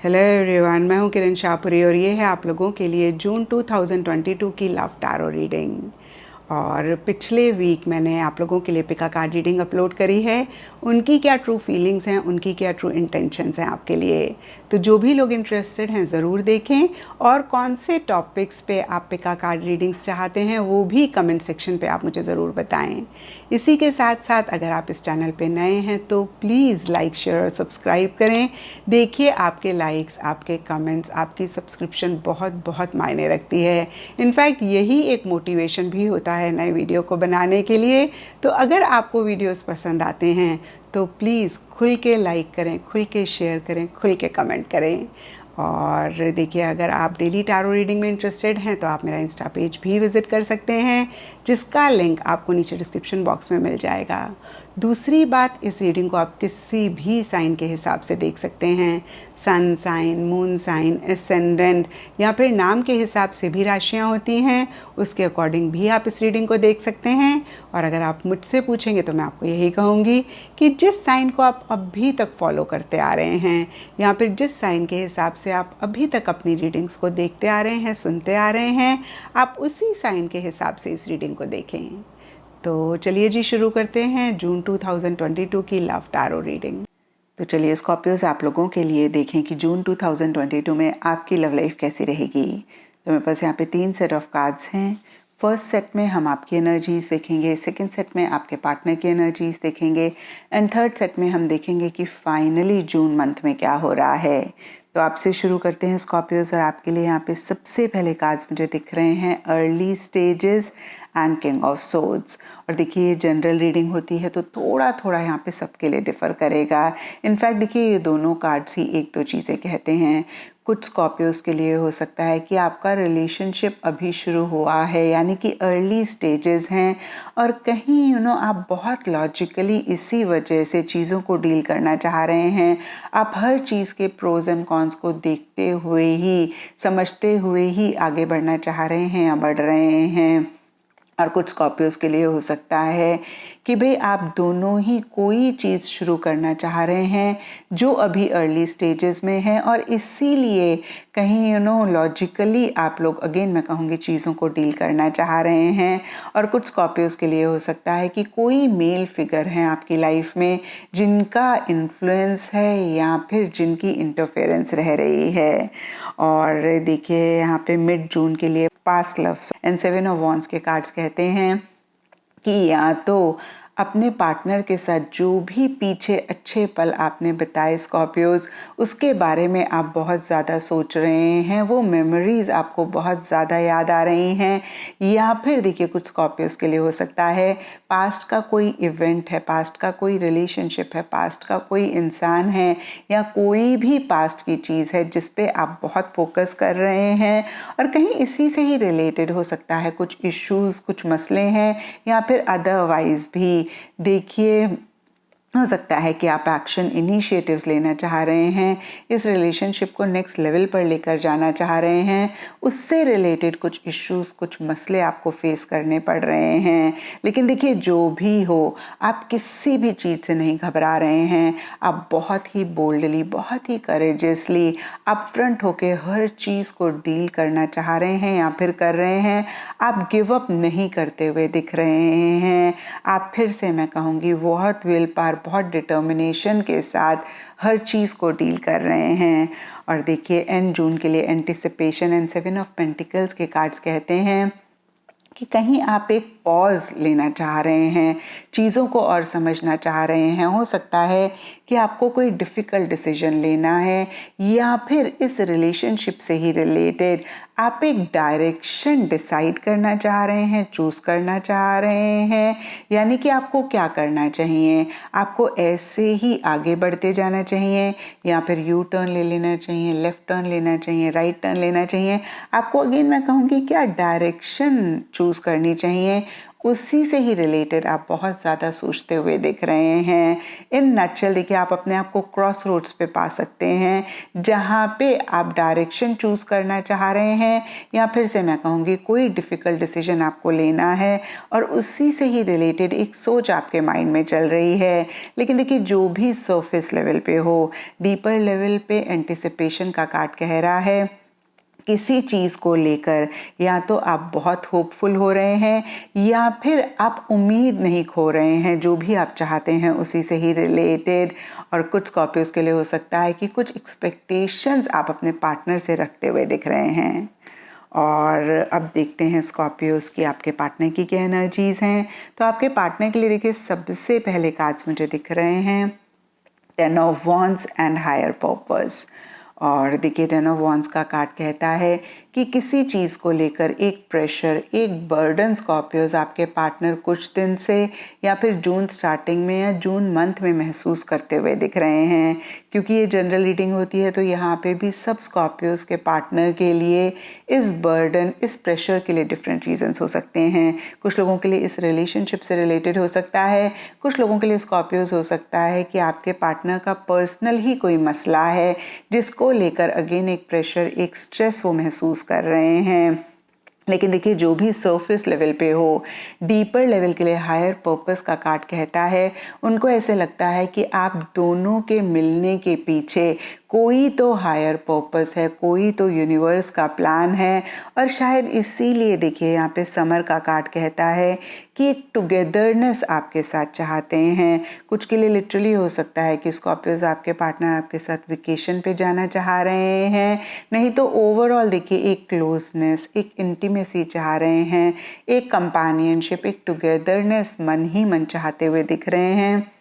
Hello everyone, मैं हूं किरण शाहपुरी और ये है आप लोगों के लिए जून 2022 की लव टैरो रीडिंग। और पिछले वीक मैंने आप लोगों के लिए पिका कार्ड रीडिंग अपलोड करी है। उनकी क्या ट्रू फीलिंग्स हैं, उनकी क्या ट्रू इंटेंशंस हैं आपके लिए। तो जो भी लोग इंटरेस्टेड हैं ज़रूर देखें, और कौन से टॉपिक्स पे आप पिका कार्ड रीडिंग्स चाहते हैं वो भी कमेंट सेक्शन पे आप मुझे ज़रूर बताएं। इसी के साथ साथ अगर आप इस चैनल पे नए हैं तो प्लीज़ लाइक, शेयर और सब्सक्राइब करें। देखिए, आपके लाइक्स, आपके कमेंट्स, आपकी सब्सक्रिप्शन बहुत बहुत मायने रखती है। इनफैक्ट यही एक मोटिवेशन भी होता है नए वीडियो को बनाने के लिए। तो अगर आपको वीडियोस पसंद आते हैं तो प्लीज़ खुल के लाइक करें, खुल के शेयर करें, खुल के कमेंट करें। और देखिए, अगर आप डेली टैरो रीडिंग में इंटरेस्टेड हैं तो आप मेरा इंस्टा पेज भी विज़िट कर सकते हैं, जिसका लिंक आपको नीचे डिस्क्रिप्शन बॉक्स में मिल जाएगा। दूसरी बात, इस रीडिंग को आप किसी भी साइन के हिसाब से देख सकते हैं। Sun sign, moon sign, ascendant या फिर नाम के हिसाब से भी राशियाँ होती हैं, उसके अकॉर्डिंग भी आप इस रीडिंग को देख सकते हैं। और अगर आप मुझसे पूछेंगे तो मैं आपको यही कहूँगी कि जिस साइन को आप अभी तक फॉलो करते आ रहे हैं या फिर जिस साइन के हिसाब से आप अभी तक अपनी रीडिंग्स को देखते आ रहे हैं, सुनते आ रहे हैं, आप उसी साइन के हिसाब से इस रीडिंग को देखें। तो चलिए जी, शुरू करते हैं जून 2022 की लव टैरो रीडिंग। तो चलिए स्कॉर्पियोज, आप लोगों के लिए देखें कि जून 2022 में आपकी लव लाइफ कैसी रहेगी। तो मेरे पास यहाँ पे 3 सेट ऑफ कार्ड्स हैं। फर्स्ट सेट में हम आपकी एनर्जीज देखेंगे, सेकंड सेट में आपके पार्टनर की एनर्जीज देखेंगे, एंड थर्ड सेट में हम देखेंगे कि फाइनली जून मंथ में क्या हो रहा है। तो आपसे शुरू करते हैं स्कॉर्पियोज, और आपके लिए यहाँ पे सबसे पहले कार्ड्स मुझे दिख रहे हैं early stages and king of swords. और देखिए, ये जनरल रीडिंग होती है तो थोड़ा थोड़ा यहाँ पे सबके लिए डिफ़र करेगा। इनफैक्ट देखिए, ये दोनों कार्ड्स ही एक दो चीज़ें कहते हैं। कुछ स्कॉर्पियोज के लिए हो सकता है कि आपका रिलेशनशिप अभी शुरू हुआ है, यानी कि अर्ली स्टेजेस हैं, और कहीं आप बहुत लॉजिकली इसी वजह से चीज़ों को डील करना चाह रहे हैं। आप हर चीज़ के प्रोज एंड कॉन्स को देखते हुए ही, समझते हुए ही आगे बढ़ना चाह रहे हैं या बढ़ रहे हैं। और कुछ स्कॉर्पियोज के लिए हो सकता है कि भाई आप दोनों ही कोई चीज़ शुरू करना चाह रहे हैं जो अभी अर्ली स्टेजेस में है, और इसीलिए कहीं लॉजिकली आप लोग, अगेन मैं कहूँगी, चीज़ों को डील करना चाह रहे हैं। और कुछ स्कॉर्पियोज के लिए हो सकता है कि कोई मेल फिगर है आपकी लाइफ में जिनका इन्फ्लुएंस है या फिर जिनकी इंटरफेरेंस रह रही है। और देखिए, यहाँ पे मिड जून के लिए past love and 7 of wands के कार्ड्स कहते हैं कि या तो अपने पार्टनर के साथ जो भी पीछे अच्छे पल आपने बताए स्कॉर्पियोज, उसके बारे में आप बहुत ज़्यादा सोच रहे हैं, वो मेमोरीज आपको बहुत ज़्यादा याद आ रही हैं। या फिर देखिए, कुछ स्कॉर्पियोज के लिए हो सकता है पास्ट का कोई इवेंट है, पास्ट का कोई रिलेशनशिप है, पास्ट का कोई इंसान है, या कोई भी पास्ट की चीज़ है जिस पे आप बहुत फोकस कर रहे हैं, और कहीं इसी से ही रिलेटेड हो सकता है कुछ इश्यूज, कुछ मसले हैं, या फिर अदरवाइज भी देखिए, हो सकता है कि आप एक्शन इनिशिएटिव्स लेना चाह रहे हैं, इस रिलेशनशिप को नेक्स्ट लेवल पर लेकर जाना चाह रहे हैं, उससे रिलेटेड कुछ इश्यूज, कुछ मसले आपको फेस करने पड़ रहे हैं। लेकिन देखिए, जो भी हो, आप किसी भी चीज़ से नहीं घबरा रहे हैं। आप बहुत ही बोल्डली, बहुत ही करेजियसली आप फ्रंट होके हर चीज़ को डील करना चाह रहे हैं या फिर कर रहे हैं। आप गिव अप नहीं करते हुए दिख रहे हैं। आप फिर से मैं कहूँगी बहुत विल पावर, बहुत डिटर्मिनेशन के साथ हर चीज़ को डील कर रहे हैं। और देखिए, एंड जून के लिए एंटिसिपेशन एंड 7 ऑफ पेंटिकल्स के कार्ड्स कहते हैं कि कहीं आप एक पॉज लेना चाह रहे हैं, चीज़ों को और समझना चाह रहे हैं। हो सकता है कि आपको कोई डिफ़िकल्ट डिसीजन लेना है, या फिर इस रिलेशनशिप से ही रिलेटेड आप एक डायरेक्शन डिसाइड करना चाह रहे हैं, चूज़ करना चाह रहे हैं। यानी कि आपको क्या करना चाहिए, आपको ऐसे ही आगे बढ़ते जाना चाहिए, या फिर यू टर्न ले लेना चाहिए, लेफ़्ट टर्न लेना चाहिए, राइट टर्न लेना चाहिए। आपको अगेन मैं कहूँगी क्या डायरेक्शन चूज़ करनी चाहिए, उसी से ही रिलेटेड आप बहुत ज़्यादा सोचते हुए दिख रहे हैं। इन नटशेल देखिए आप अपने आप को क्रॉस रोड्स पे पा सकते हैं, जहाँ पे आप डायरेक्शन चूज़ करना चाह रहे हैं या फिर से मैं कहूँगी कोई डिफ़िकल्ट डिसीजन आपको लेना है और उसी से ही रिलेटेड एक सोच आपके माइंड में चल रही है। लेकिन देखिए जो भी सरफेस लेवल पे हो, डीपर लेवल पे एंटिसिपेशन का कार्ड कह रहा है किसी चीज़ को लेकर या तो आप बहुत होपफुल हो रहे हैं या फिर आप उम्मीद नहीं खो रहे हैं, जो भी आप चाहते हैं उसी से ही रिलेटेड। और कुछ स्कॉर्पियोज के लिए हो सकता है कि कुछ एक्सपेक्टेशंस आप अपने पार्टनर से रखते हुए दिख रहे हैं। और अब देखते हैं स्कॉर्पियोज की आपके पार्टनर की क्या एनर्जीज़ हैं। तो आपके पार्टनर के लिए देखिए सबसे पहले कार्ड्स मुझे दिख रहे हैं 10 of wands and higher purpose. और देखिए 10 ऑफ वॉन्ड्स का कार्ड कहता है कि किसी चीज़ को लेकर एक प्रेशर, एक बर्डन स्कॉर्पियोज आपके पार्टनर कुछ दिन से या फिर जून स्टार्टिंग में या जून मंथ में महसूस करते हुए दिख रहे हैं। क्योंकि ये जनरल रीडिंग होती है तो यहाँ पे भी सब स्कॉर्पियोज के पार्टनर के लिए इस बर्डन, इस प्रेशर के लिए डिफरेंट रीजंस हो सकते हैं। कुछ लोगों के लिए इस रिलेशनशिप से रिलेटेड हो सकता है, कुछ लोगों के लिए स्कॉर्पियोज हो सकता है कि आपके पार्टनर का पर्सनल ही कोई मसला है जिसको लेकर अगेन एक प्रेशर, एक स्ट्रेस वो महसूस कर रहे हैं। लेकिन देखिए जो भी सरफेस लेवल पे हो, डीपर लेवल के लिए हायर पर्पस का कार्ड कहता है उनको ऐसे लगता है कि आप दोनों के मिलने के पीछे कोई तो हायर पर्पस है, कोई तो यूनिवर्स का प्लान है। और शायद इसीलिए देखिए यहाँ पे समर का कार्ड कहता है कि एक टुगेदरनेस आपके साथ चाहते हैं। कुछ के लिए लिटरली हो सकता है कि स्कॉर्पियोज आपके पार्टनर आपके साथ वेकेशन पे जाना चाह रहे हैं, नहीं तो ओवरऑल देखिए एक क्लोजनेस, एक इंटीमेसी चाह रहे हैं, एक कंपेनियनशिप, एक टुगेदरनेस मन ही मन चाहते हुए दिख रहे हैं।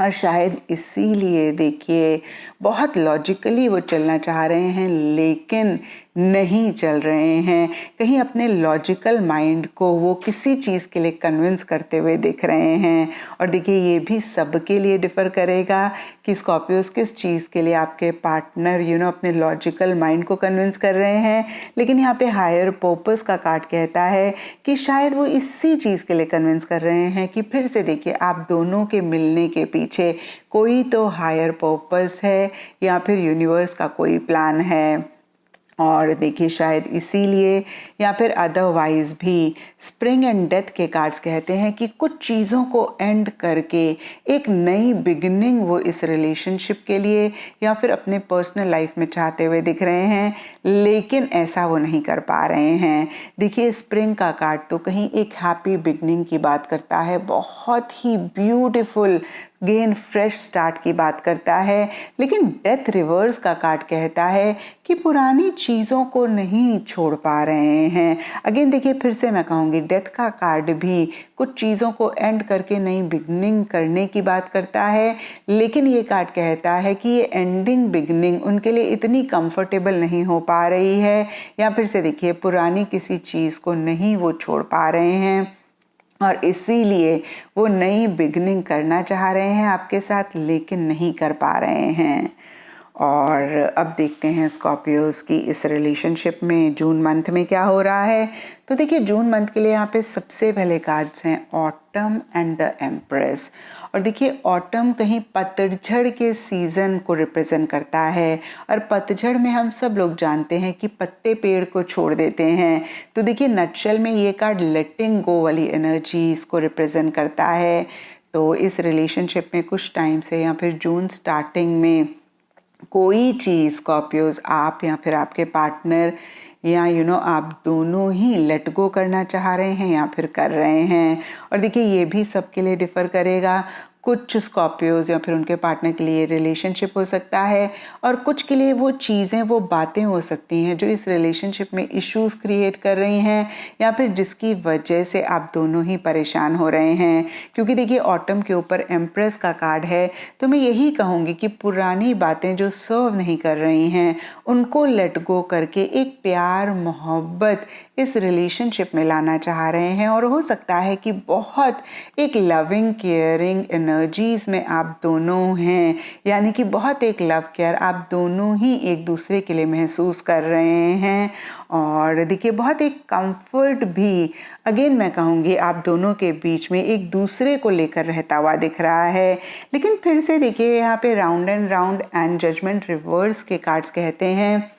और शायद इसीलिए देखिए बहुत लॉजिकली वो चलना चाह रहे हैं लेकिन नहीं चल रहे हैं। कहीं अपने लॉजिकल माइंड को वो किसी चीज़ के लिए कन्विंस करते हुए दिख रहे हैं। और देखिए ये भी सबके लिए डिफ़र करेगा कि स्कॉर्पियोज किस चीज़ के लिए आपके पार्टनर अपने लॉजिकल माइंड को कन्विंस कर रहे हैं। लेकिन यहाँ पे हायर पर्पस का कार्ड कहता है कि शायद वो इसी चीज़ के लिए कन्विंस कर रहे हैं कि फिर से देखिए आप दोनों के मिलने के पीछे कोई तो हायर पर्पस है या फिर यूनिवर्स का कोई प्लान है। और देखिए शायद इसीलिए या फिर अदरवाइज भी स्प्रिंग एंड डेथ के कार्ड्स कहते हैं कि कुछ चीज़ों को एंड करके एक नई बिगिनिंग वो इस रिलेशनशिप के लिए या फिर अपने पर्सनल लाइफ में चाहते हुए दिख रहे हैं, लेकिन ऐसा वो नहीं कर पा रहे हैं। देखिए स्प्रिंग का कार्ड तो कहीं एक हैप्पी बिगिनिंग की बात करता है, बहुत ही ब्यूटीफुल गेन फ्रेश स्टार्ट की बात करता है। लेकिन डेथ रिवर्स का कार्ड कहता है कि पुरानी चीज़ों को नहीं छोड़ पा रहे हैं। अगेन देखिए फिर से मैं कहूँगी डेथ का कार्ड भी कुछ चीज़ों को एंड करके नई बिगनिंग करने की बात करता है। लेकिन ये कार्ड कहता है कि ये एंडिंग बिगनिंग उनके लिए इतनी कंफर्टेबल नहीं हो पा रही है, या फिर से देखिए पुरानी किसी चीज़ को नहीं वो छोड़ पा रहे हैं और इसीलिए वो नई बिगनिंग करना चाह रहे हैं आपके साथ लेकिन नहीं कर पा रहे हैं। और अब देखते हैं स्कॉर्पियोज की इस रिलेशनशिप में जून मंथ में क्या हो रहा है। तो देखिए जून मंथ के लिए यहाँ पे सबसे पहले कार्ड्स हैं ऑटम एंड द एम्प्रेस। और देखिए ऑटम कहीं पतझड़ के सीज़न को रिप्रेजेंट करता है और पतझड़ में हम सब लोग जानते हैं कि पत्ते पेड़ को छोड़ देते हैं। तो देखिए नटशेल में ये कार्ड लेटिंग गो वाली एनर्जीज को रिप्रेजेंट करता है। तो इस रिलेशनशिप में कुछ टाइम से या फिर जून स्टार्टिंग में कोई चीज़ स्कॉर्पियोज आप या फिर आपके पार्टनर या आप दोनों ही लेट गो करना चाह रहे हैं या फिर कर रहे हैं। और देखिए ये भी सबके लिए डिफ़र करेगा। कुछ स्कॉर्पियोज या फिर उनके पार्टनर के लिए रिलेशनशिप हो सकता है और कुछ के लिए वो चीज़ें, वो बातें हो सकती हैं जो इस रिलेशनशिप में इश्यूज क्रिएट कर रही हैं या फिर जिसकी वजह से आप दोनों ही परेशान हो रहे हैं। क्योंकि देखिए ऑटम के ऊपर एम्प्रेस का कार्ड है, तो मैं यही कहूँगी कि पुरानी बातें जो सर्व नहीं कर रही हैं उनको लेट गो करके एक प्यार मोहब्बत इस रिलेशनशिप में लाना चाह रहे हैं। और हो सकता है कि बहुत एक लविंग केयरिंग एनर्जीज़ में आप दोनों हैं, यानी कि बहुत एक लव केयर आप दोनों ही एक दूसरे के लिए महसूस कर रहे हैं। और देखिए बहुत एक कंफर्ट भी अगेन मैं कहूँगी आप दोनों के बीच में एक दूसरे को लेकर रहता हुआ दिख रहा है। लेकिन फिर से देखिए यहाँ पे राउंड एंड जजमेंट रिवर्स के कार्ड्स कहते हैं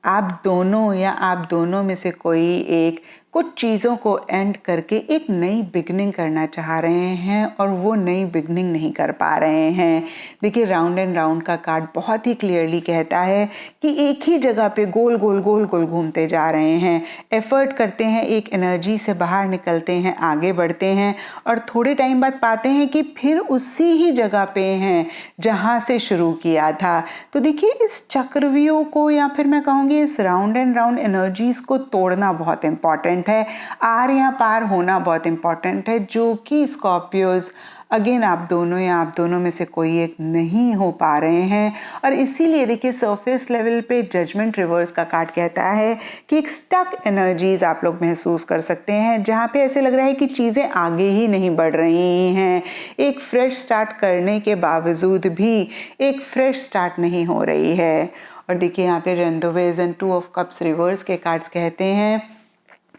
आप दोनों या आप दोनों में से कोई एक कुछ चीज़ों को एंड करके एक नई बिगनिंग करना चाह रहे हैं और वो नई बिगनिंग नहीं कर पा रहे हैं। देखिए राउंड एंड राउंड का कार्ड बहुत ही क्लियरली कहता है कि एक ही जगह पे गोल गोल गोल गोल घूमते जा रहे हैं, एफर्ट करते हैं, एक एनर्जी से बाहर निकलते हैं, आगे बढ़ते हैं और थोड़े टाइम बाद पाते हैं कि फिर उसी ही जगह पे हैं जहाँ से शुरू किया था। तो देखिए इस चक्रव्यूह को या फिर मैं कहूँगी इस राउंड एंड राउंड एनर्जीज़ को तोड़ना बहुत इम्पॉर्टेंट है, आर या पार होना बहुत इंपॉर्टेंट है, जो कि स्कॉर्पियोज अगेन आप दोनों या आप दोनों में से कोई एक नहीं हो पा रहे हैं। और इसीलिए देखिए सरफेस लेवल पे जजमेंट रिवर्स का कार्ड कहता है कि एक स्टक एनर्जीज आप लोग महसूस कर सकते हैं, जहाँ पे ऐसे लग रहा है कि चीज़ें आगे ही नहीं बढ़ रही हैं, एक फ्रेश स्टार्ट करने के बावजूद भी एक फ्रेश स्टार्ट नहीं हो रही है। और देखिए यहाँ पे रेंडोवेज एंड 2 ऑफ कप्स रिवर्स के कार्ड्स कहते हैं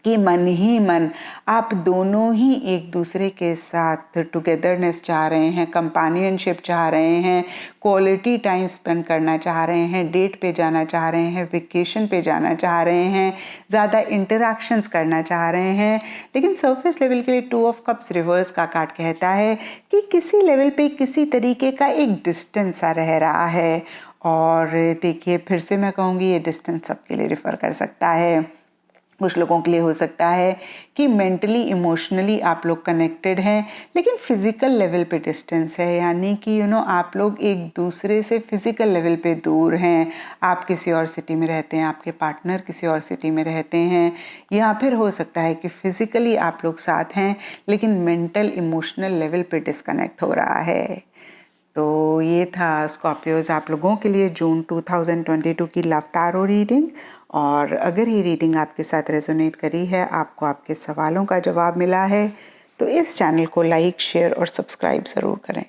कि मन ही मन आप दोनों ही एक दूसरे के साथ टुगेदरनेस चाह रहे हैं, कंपेनियनशिप चाह रहे हैं, क्वालिटी टाइम स्पेंड करना चाह रहे हैं, डेट पे जाना चाह रहे हैं, वेकेशन पे जाना चाह रहे हैं, ज़्यादा इंटरैक्शंस करना चाह रहे हैं। लेकिन सरफेस लेवल के लिए 2 ऑफ कप्स रिवर्स का कार्ड कहता है कि किसी लेवल पे किसी तरीके का एक डिस्टेंस सा रह रहा है। और देखिए फिर से मैं कहूँगी ये डिस्टेंस सबके लिए रिफ़र कर सकता है। कुछ लोगों के लिए हो सकता है कि मेंटली इमोशनली आप लोग कनेक्टेड हैं, लेकिन फिज़िकल लेवल पे डिस्टेंस है, यानी कि आप लोग एक दूसरे से फिज़िकल लेवल पे दूर हैं। आप किसी और सिटी में रहते हैं, आपके पार्टनर किसी और सिटी में रहते हैं, या फिर हो सकता है कि फिज़िकली आप लोग साथ हैं लेकिन मेंटल इमोशनल लेवल पे डिस्कनेक्ट हो रहा है। तो ये था स्कॉर्पियोज आप लोगों के लिए जून 2022 की लव टैरो रीडिंग। और अगर ये रीडिंग आपके साथ रेजोनेट करी है, आपको आपके सवालों का जवाब मिला है, तो इस चैनल को लाइक, शेयर और सब्सक्राइब ज़रूर करें।